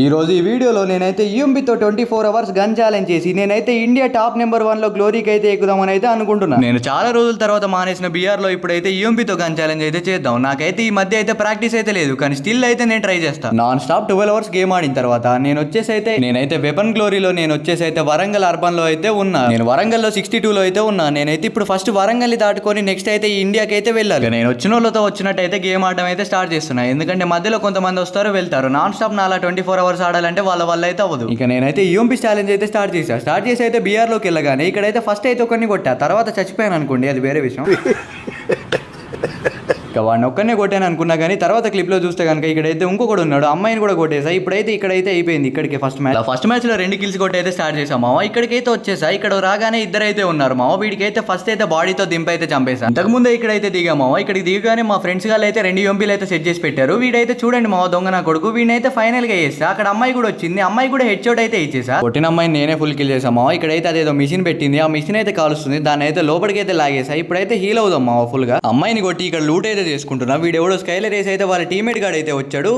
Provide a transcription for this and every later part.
ఈ రోజు ఈ వీడియోలో నేనైతే యూఎంబీతో 24 అవర్స్ గన్ ఛాలెంజ్ చేసి నేనైతే ఇండియా టాప్ నెంబర్ 1 లో గ్లోరీకి అయితే ఎక్కుదామని అయితే అనుకుంటున్నాను. నేను చాలా రోజుల తర్వాత మానేసిన బీఆర్ లో ఇప్పుడైతే యూఎంబీతో గన్ ఛాలెంజ్ అయితే చేద్దాం. నాకైతే ఈ మధ్య అయితే ప్రాక్టీస్ అయితే లేదు, కానీ స్టిల్ అయితే నేను ట్రై చేస్తాను. నాన్ స్టాప్ 12 అవర్స్ గేమ్ ఆడిన తర్వాత నేనైతే వెపన్ గ్లోరీలో అయితే వరంగల్ అర్బన్ లో అయితే ఉన్నా. నేను వరంగల్ లో 62 లో అయితే ఉన్నా. నేనైతే ఇప్పుడు ఫస్ట్ వరంగల్ దాటుకొని నెక్స్ట్ అయితే ఇండియాకి అయితే వెళ్ళాలి. నేను వచ్చిన వాళ్ళతో వచ్చినట్టయితే గేమ్ ఆడడం అయితే స్టార్ట్ చేస్తున్నా. ఎందుకంటే మధ్యలో కొంతమంది వస్తారు వెళ్తారు. నాన్ స్టాప్ నాలా 24 అవర్స్ ఆడాలంటే వాళ్ళ వల్ల అయితే అవ్వదు. ఇక నేనైతే యూఎంపీ ఛాలెంజ్ అయితే స్టార్ట్ చేసి అయితే బీఆర్ లోకి వెళ్ళగానే ఇక్కడైతే ఫస్ట్ అయితే ఒకరిని కొట్టా, తర్వాత చచ్చిపోయాను అనుకోండి, అది వేరే విషయం. ఇక వాడిని ఒక్కనే కొట్టాను అనుకున్నా, కానీ తర్వాత క్లిప్ లో చూస్తే కనుక ఇక్కడైతే ఇంకొకడు ఉన్నాడు, అమ్మాయిని కూడా కొట్టేసా. ఇక్కడైతే అయిపోయింది. ఇక్కడికి ఫస్ట్ మ్యాచ్ లో 2 కిల్స్ కొట్టయితే స్టార్ట్ చేసాం మావా. ఇక్కడికైతే వచ్చేసా. ఇక్కడ రాగానే ఇద్దరైతే ఉన్నారు మావా. వీడికైతే ఫస్ట్ అయితే బాడీతో దింపైతే చంపేశాను. ఇంతకుముందే ఇక్కడైతే దిగా మావా. ఇక్కడికి దిగగానే మా ఫ్రెండ్స్ గారు అయితే 2 యూఎంపీలు అయితే సెట్ చేసి పెట్టారు. వీడైతే చూడండి మావా, దొంగ నా కొడుకు. వీడినైతే ఫైనల్ గా చేస్తా. అక్కడ అమ్మాయి కూడా వచ్చింది, అమ్మాయి కూడా హెడ్ షాట్ అయితే ఇచ్చేసా. కొట్టిన అమ్మాయిని నేనే ఫుల్ కిల్ చేసా మావా. ఇక్కడైతే అదేదో మిషన్ పెట్టింది, ఆ మిషన్ అయితే కాలుస్తుంది. దాన్ని అయితే లోపలికి అయితే లాగేసా. ఇప్పుడైతే హీల్ అవుదాం మావా ఫుల్ గా. అమ్మాయిని కొట్టి ఇక్కడ లూట్ అయితే చేసుకుంటున్నా. వీడెవడో స్కైలర్ రేస్ అయితే వాళ్ళ టీమేట్ గాడు అయితే వచ్చాడు.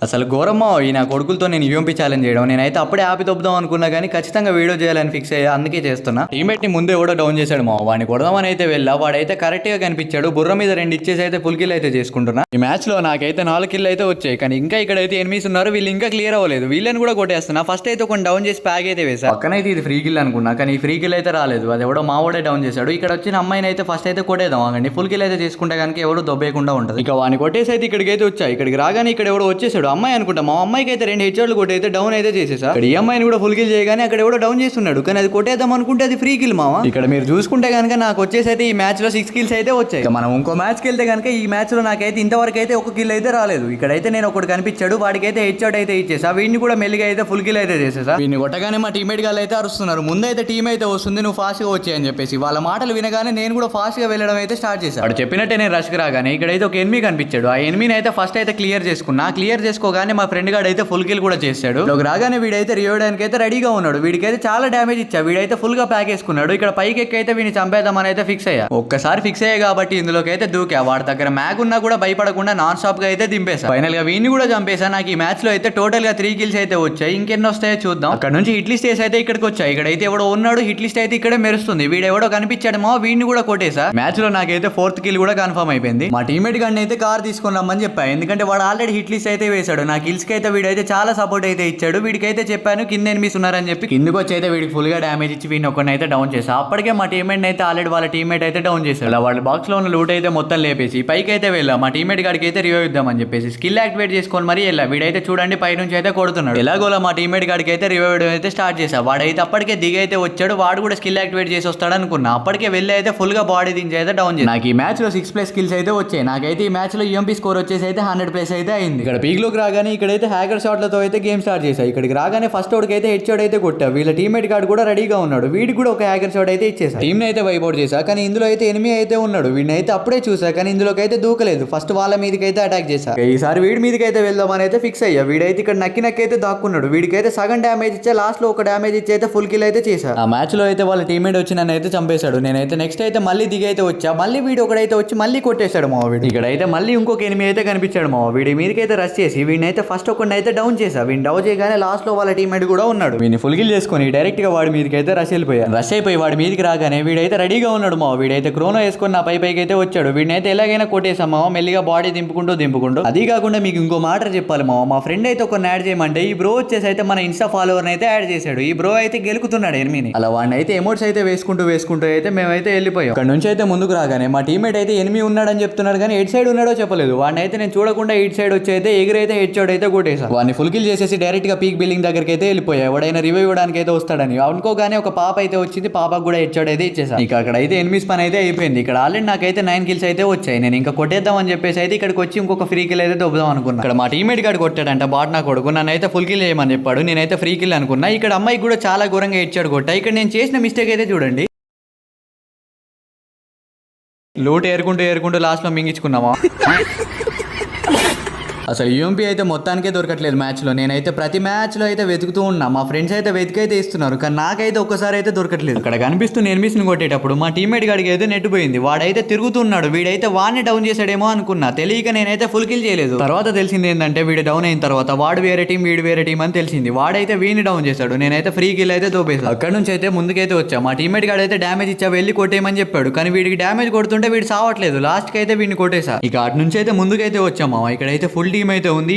అసలు ఘోరమ్మా ఈ నా కొడుకులతో నేను యూఎంపీ ఛాలెంజ్ చేయడం. నేనైతే అప్పుడే ఆపి తప్పుదాం అనుకున్నా, కానీ ఖచ్చితంగా వీడియో చేయాలని ఫిక్స్ అయ్యా, అందుకే చేస్తున్నా. టీమేట్ ని ముందే ఎవడో డౌన్ చేశాడు మా వాడిని కొడదామని అయితే వెళ్ళా. వాడైతే కరెక్ట్ గా కనిపించాడు. బుర్ర మీద 2 ఇచ్చేసి అయితే ఫుల్ కిల్ అయితే చేసుకుంటున్నా. ఈ మ్యాచ్ లో నాకైతే 4 కిల్ అయితే వచ్చాయి, కానీ ఇంకా ఇక్కడైతే ఎనిమిస్ ఉన్నారు. వీళ్ళు ఇంకా క్లియర్ అవ్వలేదు. వీళ్ళని కూడా కొట్టేస్తున్నా. ఫస్ట్ అయితే కొన్ని డౌన్ చేసి ప్యాక్ అయితే వేసా. పక్కనైతే ఇది ఫ్రీ కిల్ అనుకున్నా, కానీ ఈ ఫ్రీ కిల్ అయితే రాలేదు. అది ఎవడో మావోడే డౌన్ చేశాడు. ఇక్కడ వచ్చిన అమ్మాయిని అయితే ఫస్ట్ అయితే కొట్టేద్దాం ఆగండి. ఫుల్ కిల్ అయితే చేసుకుంటే కనుక ఎవరు దొబ్బేయకుండా ఉంటుంది. ఇక వాడిని కొట్టేసి అయితే ఇక్కడికైతే వచ్చా. ఇక్కడికి రాగానే ఇక్కడ ఎవడో వచ్చేసాడు, అమ్మాయి అనుకుంటా. మా అమ్మాయికి అయితే 2 హెచ్ఆర్లు కొట్టయితే డౌన్ అయితే చేసేసా. ఇక్కడ ఈ అమ్మాయిని కూడా ఫుల్ కిల్ చేయగానే అక్కడ ఎవడో డౌన్ చేస్తున్నాడు, కానీ అది కొట్టేద్దాం అనుకుంటే అది ఫ్రీ కిల్ మావా. ఇక్కడ మీరు చూసుకుంటే కనుక నాకు వచ్చేసి అయితే ఈ మ్యాచ్ లో 6 కిల్స్ అయితే వచ్చాయి. మనం ఇంకో మ్యాచ్ కి వెళ్తే కనుక ఈ మ్యాచ్ లో నాకైతే ఇంతవరకు అయితే 1 కిల్ అయితే రాలేదు. ఇక్కడైతే నేను ఒకటి కనిపించాడు, వాడికైతే హెచ్ఆర్ అయితే ఇచ్చేసా. వీడిని కూడా మెల్లిగా అయితే ఫుల్ కిల్ అయితే చేసేసా. వీడిని కొట్టగానే మా టీమేట్ గారు అయితే అరుస్తున్నారు. ముందైతే టీం అయితే వస్తుంది, నువ్వు ఫాస్ట్ గా వచ్చాయి అని చెప్పేసి. వాళ్ళ మాటలు వినగానే నేను కూడా ఫాస్ట్ గా వెళ్ళడం అయితే స్టార్ట్ చేశాను. వాడు చెప్పినట్టే నేను రష్ కి రాగానే ఇక్కడైతే ఒక ఎనిమి కనిపించాడు. ఆ ఎనిమిని అయితే ఫస్ట్ అయితే క్లియర్ చేసుకున్నా. క్లియర్ చేసుకోగానే మా ఫ్రెండ్ గాడు అయితే ఫుల్ కిల్ కూడా చేశాడు. రాగానే వీడైతే రియోడానికి అయితే రెడీగా ఉన్నాడు. వీడికైతే చాలా డ్యామేజ్ ఇచ్చా. వీడైతే ఫుల్ గా ప్యాక్ వేసుకున్నాడు. ఇక్కడ పైకి ఎక్కైతే వీడిని చంపేద్దామని అయితే ఫిక్స్ అయ్యా. ఒక్కసారి ఫిక్స్ అయ్యా కాబట్టి ఇందులోకి అయితే దూకా. వాడి దగ్గర మ్యాగ్ ఉన్నా కూడా భయపడకుండా నాన్ స్టాప్ గా అయితే దింపేసా. ఫైనల్ గా వీడిని కూడా చంపేసా. నాకు ఈ మ్యాచ్ లో అయితే టోటల్ గా 3 కిల్స్ అయితే వచ్చాయి. ఇంకెన్ని వస్తాయో చూద్దాం. అక్కడ నుంచి హిట్ లిస్ట్ అయితే ఇక్కడికి వచ్చాయి. ఇక్కడైతే ఎవడో ఉన్నాడు, హిట్ లిస్ట్ అయితే ఇక్కడే మెరుస్తుంది. వీడెవడో కనిపించాడు మా, వీడిని కూడా కొట్టేసా. మ్యాచ్ లో నాకైతే 4th కిల్ కూడా కన్ఫర్మ్ అయిపోయింది. మా టీమేట్ గాడిని అయితే కార్ తీసుకొని రమ్మని చెప్పా, ఎందుకంటే వాడు ఆల్రెడీ హిట్ లిస్ట్ అయితే వేశాడు. నా కిల్స్ కి అయితే వీడైతే చాలా సపోర్ట్ అయితే ఇచ్చాడు. వీడికైతే చెప్పాను కింద ఎనిమిస్ ఉన్నారని చెప్పి. కిందకి వచ్చి అయితే వీడికి ఫుల్ గా డ్యామేజ్ ఇచ్చి వీడిని ఒకరిని అయితే డౌన్ చేసా. అప్పటికే మా టీమేట్ అయితే ఆల్రెడీ వాళ్ళ టీమేట్ అయితే డౌన్ చేశాడు. వాళ్ళ బాక్స్ లో ఉన్న లూట్ అయితే మొత్తం లేపేసి పైకి అయితే వెళ్ళా. మా టీమేట్ గాడికి అయితే రివైవ్ ఇద్దామని చెప్పేసి స్కిల్ యాక్టివేట్ చేసుకొని మరి వెళ్ళా. వీడైతే చూడండి పై నుంచి అయితే కొడుతున్నాడు. ఎలాగోలా మా టీమేట్ గాడికి అయితే రివైవ్ అయితే స్టార్ట్ చేసా. వాడైతే అప్పటికే దిగి అయితే వచ్చాడు. వాడు కూడా స్కిల్ యాక్టివేట్ చేసి వస్తాడు అనుకున్నా. అప్పటికే వెళ్ళి అయితే ఫుల్ గా బాడీ దించి అయితే డౌన్ చేసి. నాకు ఈ మ్యాచ్ లో 6+ కిల్స్ అయితే వచ్చాయి. నాకైతే ఈ మ్యాచ్ లో యూఎంపీ స్కోర్ వచ్చేసి అయితే 100+ అయితే అయింది. ఇక్కడ పీక్ లోకి రాగానే ఇక్కడైతే హ్యాకర్ షాట్లతో అయితే గేమ్ స్టార్ట్ చేశాయి. ఇక్కడికి రాగానే ఫస్ట్ ఓడికి అయితే హెడ్ షాట్ అయితే కొట్టా. వీళ్ళ టీమేట్ గార్డ్ కూడా రెడీగా ఉన్నాడు. వీడికి కూడా ఒక హ్యాకర్ షాట్ అయితే ఇచ్చేసా. టీమ్ అయితే వైపౌట్ చేశా, కానీ ఇందులో అయితే ఎనిమి అయితే ఉన్నాడు. వీడిని అయితే అప్పుడే చూసా, కానీ ఇందులోకి అయితే దూకలేదు. ఫస్ట్ వాళ్ళ మీదకి అయితే అటాక్ చేశా. ఈసారి వీడి మీదకి అయితే వెళ్దామని అయితే ఫిక్స్ అయ్యా. వీడైతే ఇక్కడ నక్కి దాక్కున్నాడు. వీడికైతే సగం డ్యామేజ్ ఇచ్చా, లాస్ట్ లో ఒక డ్యామేజ్ ఇచ్చి అయితే ఫుల్ కిల్ అయితే చేశా. ఆ మ్యాచ్ లో అయితే వాళ్ళ టీమేట్ వచ్చి నన్ను అయితే చంపేశాడు. నేనైతే నెక్స్ట్ అయితే మళ్ళీ దిగి అయితే వచ్చా. మళ్ళీ వీడు ఒకడైతే వచ్చి మళ్ళీ కొట్టేశాడు మా వీడు. ఇక్కడైతే మళ్ళీ ఇంకొక ఎనిమి అయితే కనిపించాడు మా వీడి మీదకైతే రష్ చేసి వీడిని అయితే ఫస్ట్ ఒకటి అయితే డౌన్ చేశా. వీడిని డౌన్ చేయగానే లాస్ట్ లో వాళ్ళ టీమేట్ కూడా ఉన్నాడు. వీడిని ఫుల్ కిల్ చేసుకొని డైరెక్ట్ గా వాడి మీదకి అయితే రష్ అయిపోయి వాడి మీదకి రాగానే వీడైతే రెడీగా ఉన్నాడు మా. వీడైతే క్రోనో వేసుకొని నా పైకి అయితే వచ్చాడు. వీడిని అయితే ఎలాగైనా కొట్టేసాం మా. మెల్లిగా బాడీ దింపుకుంటూ అది కాకుండా మీకు ఇంకో మాట చెప్పాలి మా ఫ్రెండ్ అయితే ఒక యాడ్ చేయమంటే ఈ బ్రో వచ్చేసి అయితే మన ఇన్స్టా ఫాలోవర్ అయితే యాడ్ చేశాడు. ఈ బ్రో అయితే గెలుకుతున్నాడు ఎనిమిని. అలా వాడిని అయితే ఎమోట్స్ అయితే వేసుకుంటూ అయితే మేమైతే వెళ్ళిపోయాం. అక్కడ నుంచి అయితే ముందుకు రాగానే మా టీమేట్ అయితే ఎనిమి ఉన్నాడని చెప్తున్నారు, కానీ ఎడ్ సైడ్ ఉన్నాడో చెప్పలేదు. వాడిని అయితే నేను చూడకుండా ఇట్ సైడ్ వచ్చి అయితే ఎగిరైతే హెడ్ షాట్ అయితే కొట్టేసా. వాడిని ఫుల్ కిల్ చేసేసి డైరెక్ట్ గా పీక్ బిల్డింగ్ దగ్గరికి అయితే వెళ్ళిపోయా. ఎవడైనా రివైవ్ ఇవ్వడానికి అయితే వస్తాడని అనుకోగానే ఒక పాప అయితే వచ్చింది. పాపకు కూడా హెడ్ షాట్ అయితే ఇచ్చేసా. ఇక అక్కడ అయితే ఎనిమిస్ పని అయితే అయిపోయింది. ఇక్కడ ఆల్రెడీ నాకైతే 9 కిల్స్ అయితే వచ్చాయి. నేను ఇంకా కొట్టేద్దాం అని చెప్పేసి అయితే ఇక్కడికి వచ్చి ఇంకొక ఫ్రీ కిల్ అయితే దొబ్బుదాం అనుకున్నా. ఇక్కడ మా టీమేట్ గాడు కొట్టాడంట బాట్ నా కొడుకు. నన్ను అయితే ఫుల్ కిల్ చేయమని చెప్పాడు. నేనైతే ఫ్రీ కిల్ అనుకున్నా. ఇక్కడ అమ్మాయికి కూడా చాలా ఘోరంగా ఇచ్చాడు కొట్టా. ఇక్కడ నేను చేసిన మిస్టేక్ అయితే చూడండి. లోటు ఏరుకుంటూ లాస్ట్ లో మింగించుకున్నామా. అసలు యూఎంపీ అయితే మొత్తానికే దొరకట్లేదు మ్యాచ్ లో. నేనైతే ప్రతి మ్యాచ్ లో అయితే వెతుకుతూ ఉన్నా, మా ఫ్రెండ్స్ అయితే వెతికైతే ఇస్తున్నారు, కానీ నాకైతే ఒక్కసారి అయితే దొరకట్లేదు. అక్కడ కనిపిస్తున్న ఎనిమిస్ ని కొట్టేటప్పుడు మా టీమ్మేట్ గాడికి అయితే నెట్ పోయింది. వాడైతే తిరుగుతున్నాడు, వీడైతే వాడిని డౌన్ చేసాడేమో అనుకున్నా, తెలియక నేనైతే ఫుల్ కిల్ చేయలేదు. తర్వాత తెలిసింది ఏంటంటే వీడు డౌన్ అయిన తర్వాత వాడు వేరే టీం వీడు వేరే టీం అని తెలిసింది. వాడైతే వీడిని డౌన్ చేశాడు, నేనైతే ఫ్రీ కిల్ అయితే దోపేసాను. అక్కడ నుంచి అయితే ముందుకైతే వచ్చా. మా టీమ్మేట్ గాడు అయితే డ్యామేజ్ ఇచ్చా వెళ్ళి కొట్టేయమని చెప్పాడు, కానీ వీడికి డ్యామేజ్ కొడుతుంటే వీడు సావట్లేదు. లాస్ట్ కి అయితే వీడిని కొట్టేసా. ఇక అటు నుంచి అయితే ముందుకైతే వచ్చామా. ఇక్కడైతే ఫుల్ టీం అయితే ఉంది.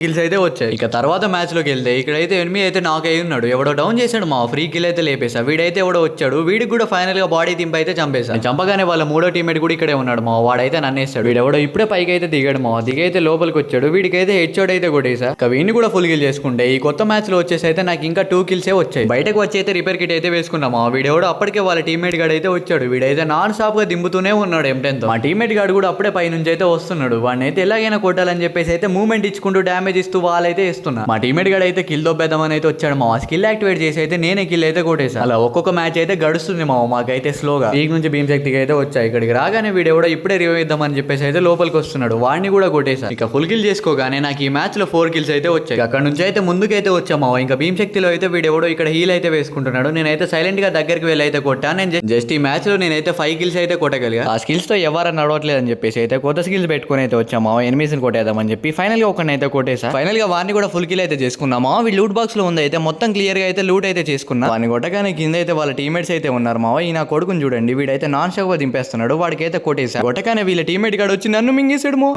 కిల్స్ అయితే వచ్చాయి. ఇక తర్వాత మ్యాచ్ లోకి వెళ్తే ఇక్కడైతే ఎనిమి అయితే నాక్ అయి ఉన్నాడు. ఎవడో డౌన్ చేశాడు మా, ఫ్రీ కిల్ అయితే లేపేసా. వీడైతే ఎవడో వచ్చాడు, వీడికి కూడా ఫైనల్ గా బాడీ దింపి అయితే చంపేసా. చంపగానే వాళ్ళ మూడో టీమేట్ కూడా ఇక్కడే ఉన్నాడు మా, వాడైతే నన్నేస్తాడు. వీడెవడో ఇప్పుడే పైకి అయితే దిగాడు మా, దిగైతే లోపలికి వచ్చాడు. వీడికైతే హెడ్ షాట్ అయితే కొట్టేసా. ఇక వీడిని కూడా ఫుల్ కిల్ చేసుకుంటే ఈ కొత్త మ్యాచ్ లో వచ్చేసి అయితే నాకు ఇంకా 2 కిల్సే వచ్చాయి. బయటకు వచ్చి అయితే రిపేర్ కిట్ అయితే వేసుకున్నామా. వీడెవడో అప్పటికే వాళ్ళ టీమేట్ గాడు అయితే వచ్చాడు. వీడైతే నాన్ స్టాప్ గా దింపుతూనే ఉన్నాడు M10 తో. మా టీమేట్ గాడు కూడా అప్పుడే పై నుంచి అయితే వస్తున్నాడు. వాడిని అయితే ఎలాగైనా కొట్టాలని చెప్పేసి అయితే మూవ్మెంట్ ఇచ్చుకుంటూ డ్యామేజ్ ఇస్తూ వాళ్ళైతే ఇస్తున్నా. మా టీమేట్ గాడు అయితే కిల్ దొబ్బేద్దామని అయితే వచ్చాడు మా, స్కిల్ యాక్టివేట్ చేసి అయితే నేనే కిల్ అయితే కొట్టేసా. అలా ఒక్కొక్క మ్యాచ్ అయితే గడుస్తుంది మా, మాకైతే స్లోగా. ఈ నుంచి భీమ్ శక్తికి అయితే వచ్చాయి. ఇక్కడికి రాగానే వీడెవడో ఇప్పుడే రివైవ్ ఇద్దామని చెప్పేసి అయితే లోపలికి వస్తున్నాడు, వాడిని కూడా కొట్టేసా. ఇక ఫుల్ కిల్ చేసుకోగానే నాకు ఈ మ్యాచ్ లో 4 కిల్స్ అయితే వచ్చాయి. అక్కడ నుంచి అయితే ముందుకైతే వచ్చామా. ఇంకా భీమ్ శక్తిలో అయితే వీడెవడో ఇక్కడ హీల్ అయితే వేసుకుంటున్నాడు. నేనైతే సైలెంట్ గా దగ్గరికి వెళ్ళి అయితే కొట్టా. నేను జస్ట్ ఈ మ్యాచ్ లో నేనైతే 5 కిల్స్ అయితే కొట్టగలిగా. ఆ స్కిల్స్ తో ఎవరైనా నడవట్లేదు అని చెప్పేసి అయితే కొత్త స్కిల్స్ పెట్టుకుని అయితే వచ్చామా, ఎనిమిస్ ని కొట్టేద్దామని చెప్పి ఫైనల్ గా ఒకరిని అయితే కొట్టేసా. ఫైనల్ గా వాడిని కూడా ఫుల్ కిల్ అయితే చేసుకున్నామా. వీళ్ళు లూట్ బాక్స్ లో ఉంది అయితే మొత్తం క్లియర్ గా అయితే లూట్ అయితే చేసుకున్నా. వాడిని కొట్టగానే కింద అయితే వాళ్ళ టీమేట్స్ అయితే ఉన్నారు మా. ఈ నా కొడుకుని చూడండి, వీడైతే నాన్ స్టాప్ గా దింపేస్తున్నాడు. వాడికి అయితే కొట్టేసా. కొట్టగానే వీళ్ళ టీమేట్ గాడు వచ్చి నన్ను మింగేసాడు మో.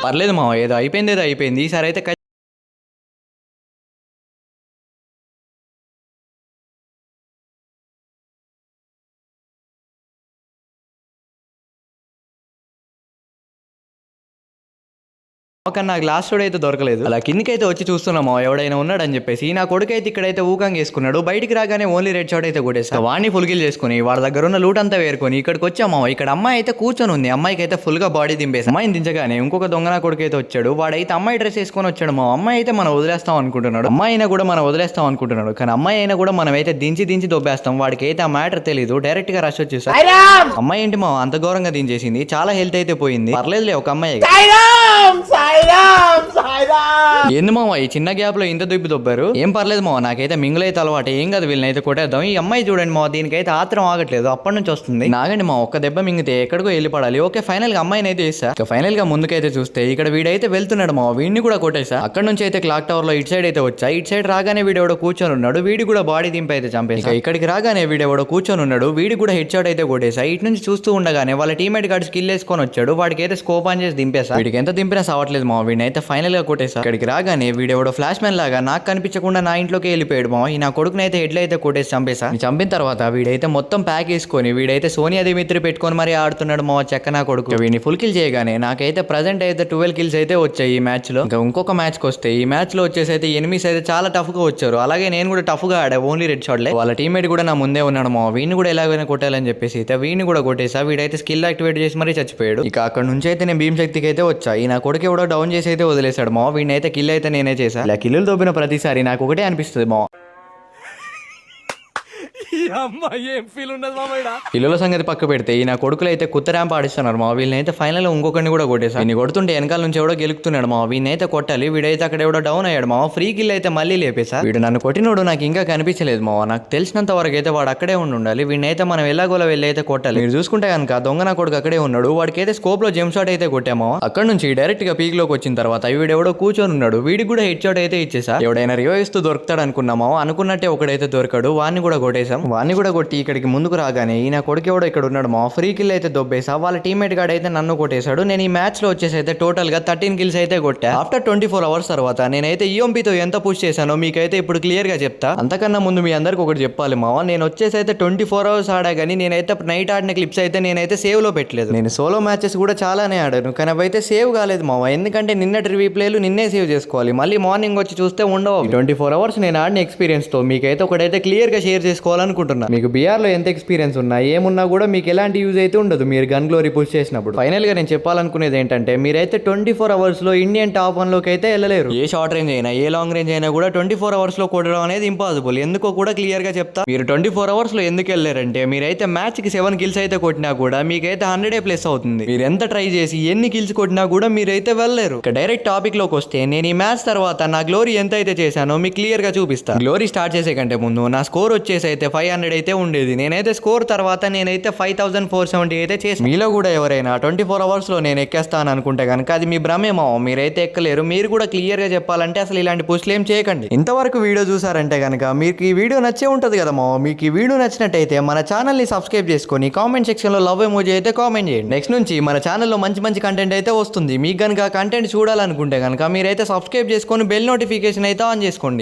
పర్లేదు మా, ఏదో అయిపోయింది. ఈసారి అయితే కానీ నాకు లాస్ట్ రోడ్ అయితే దొరకలేదు. అలా కిందికైతే వచ్చి చూస్తున్నామో ఎవడైనా ఉన్నాడని చెప్పేసి నా కొడుకు అయితే ఇక్కడైతే ఊకంగా వేసుకున్నాడు. బయటికి రాగానే ఓన్లీ రెడ్ షాట్ అయితే కొట్టేస్తా. వాడిని ఫుల్ కిల్ చేసుకుని వాడి దగ్గర ఉన్న లూట్ అంతా వేరుకొని ఇక్కడికి వచ్చామో. ఇక్కడ అమ్మాయి అయితే కూర్చొని ఉంది. అమ్మాయికి అయితే ఫుల్ గా బాడీ దింపేసి అమ్మాయిని దించగానే ఇంకొక దొంగ నా కొడుకు అయితే వచ్చాడు. వాడైతే అమ్మాయి డ్రెస్ వేసుకొని వచ్చాడు. మా అమ్మాయి అయితే మనం వదిలేస్తాం అనుకుంటున్నాడు. అమ్మాయి అయినా కూడా మనం వదిలేస్తాం అనుకుంటున్నాడు, కానీ అమ్మాయి అయినా కూడా మనం అయితే దించి దొబ్బేస్తాం. వాడికి అయితే ఆ మ్యాటర్ తెలియదు, డైరెక్ట్ గా రష్ వచ్చేసా. అమ్మాయి ఏంటి మా అంత ఘోరంగా దించేసింది, చాలా హెల్త్ అయితే పోయింది. పర్లేదులే ఒక అమ్మాయి. ఏంది మామ ఈ చిన్న గ్యాప్ లో ఇంత దుబ్బి దొబ్బారు? ఏం పర్లేదు మావ, నాకైతే మింగులైతే అలవాటు, ఏం కాదు, వీళ్ళని అయితే కొట్టేద్దాం. ఈ అమ్మాయి చూడండి మావ, దీనికైతే ఆత్రం ఆగట్లేదు, అప్పటి నుంచి వస్తుంది. నాగండి మా ఒక్క దెబ్బ మింగితే ఎక్కడికో వెళ్ళిపడాలి. ఓకే ఫైనల్ గా అమ్మాయిని అయితే వేసా. ఫైనల్ గా ముందుకైతే చూస్తే ఇక్కడ వీడైతే వెళ్తున్నాడు మావ, వీడిని కూడా కొట్టేసా. అక్కడ నుంచి అయితే క్లాక్ టవర్ లో ఇటు సైడ్ అయితే వచ్చా. ఇటు సైడ్ రాగానే వీడెవడో కూర్చొని ఉన్నాడు. వీడి కూడా బాడీ దింపి అయితే చంపేసా. ఇక్కడికి రాగానే వీడెవడో కూర్చొని ఉన్నాడు. వీడి కూడా హెడ్ షాట్ అయితే కొట్టేసా. ఇటు నుంచి చూస్తూ ఉండగానే వాళ్ళ టీమేట్ గార్డ్ స్కిల్ వేసుకొని వచ్చాడు. వాడికి అయితే స్కోప్ ఆన్ చేసి దింపేసా. వీడికి ఎంత దింపినా సావట్లేదు మా, వీడిని అయితే ఫైనల్ గా కొట్టేసా. ఇక్కడికి రాగానే వీడెవడో ఫ్లాష్ మ్యాన్ లాగా నాకు కనిపించకుండా నా ఇంట్లోకి వెళ్ళిపోయాడు మా. ఈ నా కొడుకుని అయితే హెడ్లు అయితే కొట్టేసి చంపేసా. చంపిన తర్వాత వీడైతే మొత్తం ప్యాక్ వేసుకొని వీడైతే సోనియా దిమిత్రి పెట్టుకొని మరి ఆడుతున్నాడు మా చెక్క నా కొడుకు. వీడిని ఫుల్ కిల్ చేయగానే నాకైతే ప్రజెంట్ అయితే 12 కిల్స్ అయితే వచ్చాయి ఈ మ్యాచ్ లో. ఇంకా ఇంకొక మ్యాచ్ కి వస్తే ఈ మ్యాచ్ లో వచ్చేసి అయితే ఎనిమిస్ అయితే చాలా టఫ్ గా వచ్చారు. అలాగే నేను కూడా టఫ్ గా ఆడా, ఓన్లీ రెడ్ షాట్లే. వాళ్ళ టీమేట్ కూడా నా ముందే ఉన్నాడు మా, వీడిని కూడా ఎలాగైనా కొట్టాలని చెప్పేసి అయితే వీడిని కూడా కొట్టేసా. వీడైతే స్కిల్ యాక్టివేట్ చేసి మరీ చచ్చిపోయాడు. ఇక అక్కడ నుంచి అయితే నేను భీమ్ శక్తికి అయితే వచ్చా. ఈ నా కొడుకు ఎవడో డౌన్ చేసి అయితే వదిలేశాడు మా. వీడిని అయితే కిల్ అయితే నేనే చేశా. ఇలా కిల్లులు దొబ్బిన ప్రతిసారి నాకు ఒకటే అనిపిస్తుంది మా, పిల్లల సంగతి పక్క పెడితే ఈ నా కొడుకులు అయితే కొత్త ర్యాంప్ ఆడిస్తున్నారు మా. వీళ్ళని అయితే ఫైనల్ ఇంకొకరిని కూడా కొట్టేసా. వీడిని కొడుతుంటే వెనకాల నుంచి ఎవడో గెలుపుతున్నాడు మా, వీడిని అయితే కొట్టాలి. వీడైతే అక్కడ ఎవడో డౌన్ అయ్యాడు మా, ఫ్రీ కిల్ అయితే మళ్ళీ లేపేసా. వీడు నన్ను కొట్టినోడు నాకు ఇంకా కనిపించలేదు మా, నాకు తెలిసినంత వరకు అయితే వాడు అక్కడే ఉండాలి. వీడిని అయితే మనం ఎలాగోలా వెళ్ళి అయితే కొట్టాలి. మీరు చూసుకుంటే కనుక దొంగ నా కొడుకు అక్కడే ఉన్నాడు. వాడికి అయితే స్కోప్ లో జంప్ షాట్ అయితే కొట్టామో. అక్కడ నుంచి డైరెక్ట్ గా పీక్ లోకి వచ్చిన తర్వాత వీడెవడో కూర్చొని ఉన్నాడు. వీడికి కూడా హెడ్ షాట్ అయితే ఇచ్చేసా. ఎవడైనా రివైవ్ ఇస్తూ దొరుకుతాడు అనుకున్నామో, అనుకున్నట్టే ఒకడైతే దొరకడు. వాడిని కూడా కొట్టేశాం. వాడిని కూడా కొట్టి ఇక్కడికి ముందుకు రాగానే ఈయన కొడుకు ఎవడో ఇక్కడ ఉన్నాడు మా, ఫ్రీ కిల్ అయితే దొబ్బేసా. వాళ్ళ టీమేట్ గాడు అయితే నన్ను కొట్టేశాడు. నేను ఈ మ్యాచ్ లో వచ్చేసి అయితే టోటల్ గా 13 కిల్స్ అయితే కొట్టా. ఆఫ్టర్ 24 అవర్స్ తర్వాత నేనైతే ఈఎంపీతో ఎంత పుష్ చేశానో మీకైతే ఇప్పుడు క్లియర్ గా చెప్తా. అంతకన్నా ముందు మీ అందరికి ఒకటి చెప్పాలి మావా, నేను వచ్చేసి అయితే 24 అవర్స్ ఆడా కానీ నేనైతే నైట్ ఆడిన క్లిప్స్ అయితే నేనైతే సేవ్ లో పెట్టలేదు. నేను సోలో మ్యాచెస్ కూడా చాలానే ఆడాను, కానీ అవైతే సేవ్ కాలేదు మావా. ఎందుకంటే నిన్నటి రీప్లేలు నిన్నే సేవ్ చేసుకోవాలి, మళ్ళీ మార్నింగ్ వచ్చి చూస్తే ఉండవు. 24 అవర్స్ నేను ఆడిన ఎక్స్పీరియన్స్ తో మీకైతే ఒకటైతే క్లియర్ గా షేర్ చేసుకోవాలని అనుకుంటున్నా. మీకు బీఆర్ లో ఎంత ఎక్స్పీరియన్స్ ఉన్నా ఏమున్నా కూడా మీకు ఎలాంటి యూజ్ అయితే ఉండదు మీరు గన్ గ్లోరీ పుష్ చేసినప్పుడు. ఫైనల్ గా నేను చెప్పాలనుకునేది ఏంటంటే మీరైతే 24 అవర్స్ లో ఇండియన్ టాప్ 1 లోకి అయితే వెళ్ళలేరు. ఏ షార్ట్ రేంజ్ అయినా ఏ లాంగ్ రేంజ్ అయినా కూడా 24 అవర్స్ లో కొట్టడం అనేది ఇంపాసిబుల్. ఎందుకో కూడా క్లియర్ గా చెప్తా. మీరు 24 అవర్స్ లో ఎందుకు వెళ్ళారంటే మీరైతే మ్యాచ్ కి 7 కిల్స్ అయితే కొట్టినా కూడా మీకైతే 100 ప్లస్ అవుతుంది. మీరు ఎంత ట్రై చేసి ఎన్ని కిల్స్ కొట్టినా కూడా మీరైతే వెళ్ళలేరు. డైరెక్ట్ టాపిక్ లోకి వస్తే నేను ఈ మ్యాచ్ తర్వాత నా గ్లోరీ ఎంత అయితే చేశానో మీకు క్లియర్ గా చూపిస్తా. గ్లోరీ స్టార్ట్ చేసే కంటే ముందు నా స్కోర్ వచ్చేసి అయితే 500 అయితే ఉండేది. నేనైతే స్కోర్ తర్వాత నేనైతే 5470 అయితే చేసి. మీలో కూడా ఎవరైనా 24 అవర్స్ లో నేను ఎక్కేస్తాను అనుకుంటే కనుక అది మీ భ్రమేమో, మీరైతే ఎక్కలేరు. మీరు కూడా క్లియర్ గా చెప్పాలంటే అసలు ఇలాంటి పుష్లు ఏం చేయకండి. ఇంతవరకు వీడియో చూసారంటే కనుక మీకు ఈ వీడియో నచ్చే ఉంటది కదా మా. మీకు ఈ వీడియో నచ్చినట్టయితే మన ఛానల్ ని సబ్స్క్రైబ్ చేసుకొని కామెంట్ సెక్షన్ లో లవ్ ఎమోజీ అయితే కామెంట్ చేయండి. నెక్స్ట్ నుంచి మన ఛానల్లో మంచి మంచి కంటెంట్ అయితే వస్తుంది. మీకు కనుక కంటెంట్ చూడాలనుకుంటే కనుక మీరైతే సబ్స్క్రైబ్ చేసుకొని బెల్ నోటిఫికేషన్ అయితే ఆన్ చేసుకోండి.